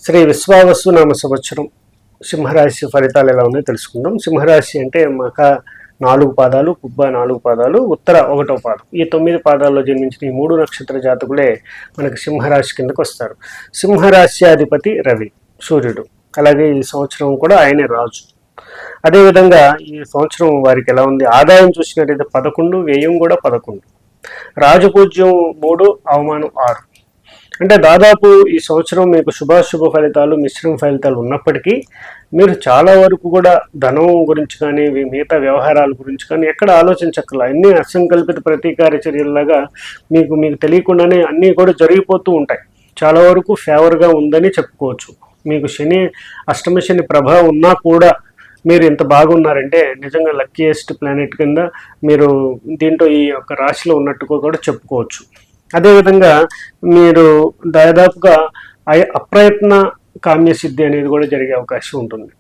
శ్రీ విశ్వావసు నామ సంవత్సరం సింహరాశి ఫలితాలు ఎలా ఉన్నాయో తెలుసుకుందాం. సింహరాశి అంటే మక 4 పాదాలు, పుబ్బ 4 పాదాలు, ఉత్తర 1వ పాదం. ఈ 9 పాదాల్లో జన్మించిన ఈ 3 నక్షత్ర జాతకులే మనకి సింహరాశి కిందకు వస్తారు. సింహరాశ్యాధిపతి రవి, సూర్యుడు. అలాగే ఈ సంవత్సరం కూడా ఆయనే రాజు. అదేవిధంగా ఈ సంవత్సరం వారికి ఎలా ఉంది? ఆదాయం చూసినట్టయితే 11, వ్యయం కూడా 11, రాజపూజ్యం 3, అవమానం 6. అంటే దాదాపు ఈ సంవత్సరం మీకు శుభాశుభ ఫలితాలు, మిశ్రమ ఫలితాలు ఉన్నప్పటికీ మీరు చాలా వరకు కూడా ధనం గురించి కానీ మిగతా వ్యవహారాల గురించి కానీ ఎక్కడ ఆలోచించక్కర్లా. అన్ని అసంకల్పిత ప్రతీకార చర్యల్లాగా మీకు తెలియకుండానే అన్నీ కూడా జరిగిపోతూ ఉంటాయి. చాలా వరకు ఫేవర్గా ఉందని చెప్పుకోవచ్చు. మీకు శని, అష్టమ శని ప్రభావం ఉన్నా కూడా మీరు ఇంత బాగున్నారంటే నిజంగా లక్కీయెస్ట్ ప్లానెట్ కింద మీరు దీంట్లో ఈ యొక్క రాశిలో ఉన్నట్టుగా కూడా చెప్పుకోవచ్చు. అదేవిధంగా మీరు దాదాపుగా అప్రయత్న కామ్యసిద్ధి అనేది కూడా జరిగే అవకాశం ఉంటుంది.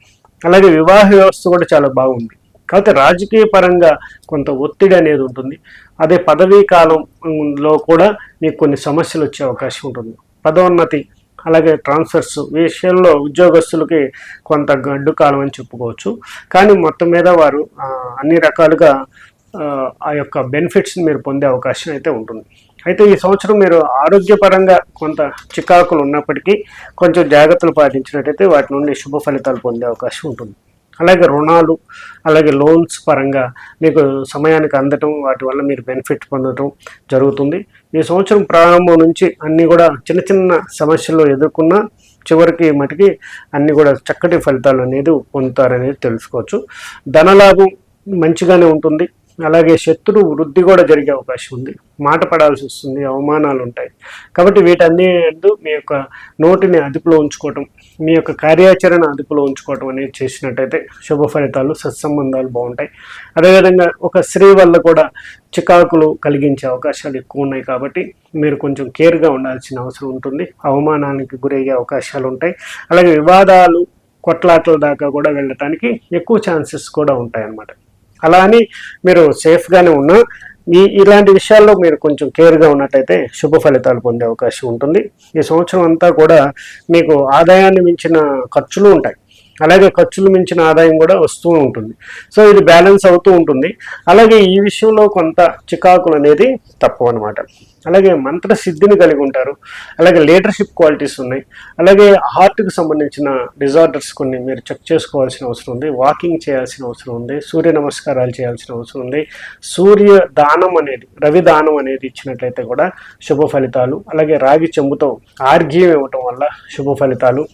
అలాగే వివాహ వ్యవస్థ కూడా చాలా బాగుంది. కాకపోతే రాజకీయ పరంగా కొంత ఒత్తిడి అనేది ఉంటుంది. అదే పదవీ కాలంలో కూడా మీకు కొన్ని సమస్యలు వచ్చే అవకాశం ఉంటుంది. పదోన్నతి అలాగే ట్రాన్స్ఫర్స్ విషయంలో ఉద్యోగస్తులకి కొంత గడ్డు కాలం అని చెప్పుకోవచ్చు. కానీ మొత్తం మీద వారు అన్ని రకాలుగా ఆ యొక్క బెనిఫిట్స్ని మీరు పొందే అవకాశం అయితే ఉంటుంది. అయితే ఈ సంవత్సరం మీరు ఆరోగ్యపరంగా కొంత చికాకులు ఉన్నప్పటికీ కొంచెం జాగ్రత్తలు పాటించినట్టయితే వాటి నుండి శుభ ఫలితాలు పొందే అవకాశం ఉంటుంది. అలాగే రుణాలు, అలాగే లోన్స్ పరంగా మీకు సమయానికి అందటం, వాటి వల్ల మీరు బెనిఫిట్ పొందడం జరుగుతుంది. ఈ సంవత్సరం ప్రారంభం నుంచి అన్నీ కూడా చిన్న చిన్న సమస్యలు ఎదుర్కొన్న చివరికి మటుకి అన్నీ కూడా చక్కటి ఫలితాలు అనేది పొందుతారనేది తెలుసుకోవచ్చు. ధనలాభం మంచిగానే ఉంటుంది. అలాగే శత్రు వృద్ధి కూడా జరిగే అవకాశం ఉంది. మాట పడాల్సి వస్తుంది, అవమానాలు ఉంటాయి. కాబట్టి వీటన్నీ మీ యొక్క నోటిని అదుపులో ఉంచుకోవటం, మీ యొక్క కార్యాచరణ అదుపులో ఉంచుకోవటం అనేది చేసినట్టయితే శుభ ఫలితాలు, సత్సంబంధాలు బాగుంటాయి. అదేవిధంగా ఒక స్త్రీ వల్ల కూడా చికాకులు కలిగించే అవకాశాలు ఎక్కువ ఉన్నాయి. కాబట్టి మీరు కొంచెం కేర్గా ఉండాల్సిన అవసరం ఉంటుంది. అవమానానికి గురయ్యే అవకాశాలు ఉంటాయి. అలాగే వివాదాలు, కొట్లాటల దాకా కూడా వెళ్ళటానికి ఎక్కువ ఛాన్సెస్ కూడా ఉంటాయి అన్నమాట. అలా అని మీరు సేఫ్గానే ఉన్నా ఇలాంటి విషయాల్లో మీరు కొంచెం కేర్గా ఉన్నట్టయితే శుభ ఫలితాలు పొందే అవకాశం ఉంటుంది. ఈ సంవత్సరం అంతా కూడా మీకు ఆదాయాన్ని మించిన ఖర్చులు ఉంటాయి. అలాగే ఖర్చులు మించిన ఆదాయం కూడా వస్తూ ఉంటుంది. సో ఇది బ్యాలెన్స్ అవుతూ ఉంటుంది. అలాగే ఈ విషయంలో కొంత చికాకులు అనేది తప్పు అనమాట. అలాగే మంత్ర సిద్ధిని కలిగి ఉంటారు. అలాగే లీడర్షిప్ క్వాలిటీస్ ఉన్నాయి. అలాగే హార్ట్కి సంబంధించిన డిజార్డర్స్ కొన్ని మీరు చెక్ చేసుకోవాల్సిన అవసరం ఉంది. వాకింగ్ చేయాల్సిన అవసరం ఉంది. సూర్య నమస్కారాలు చేయాల్సిన అవసరం ఉంది. సూర్య దానం అనేది, రవి దానం అనేది ఇచ్చినట్లయితే కూడా శుభ ఫలితాలు. అలాగే రాగి చెంబుతో ఆర్ఘ్యం ఇవ్వటం వల్ల శుభ ఫలితాలు.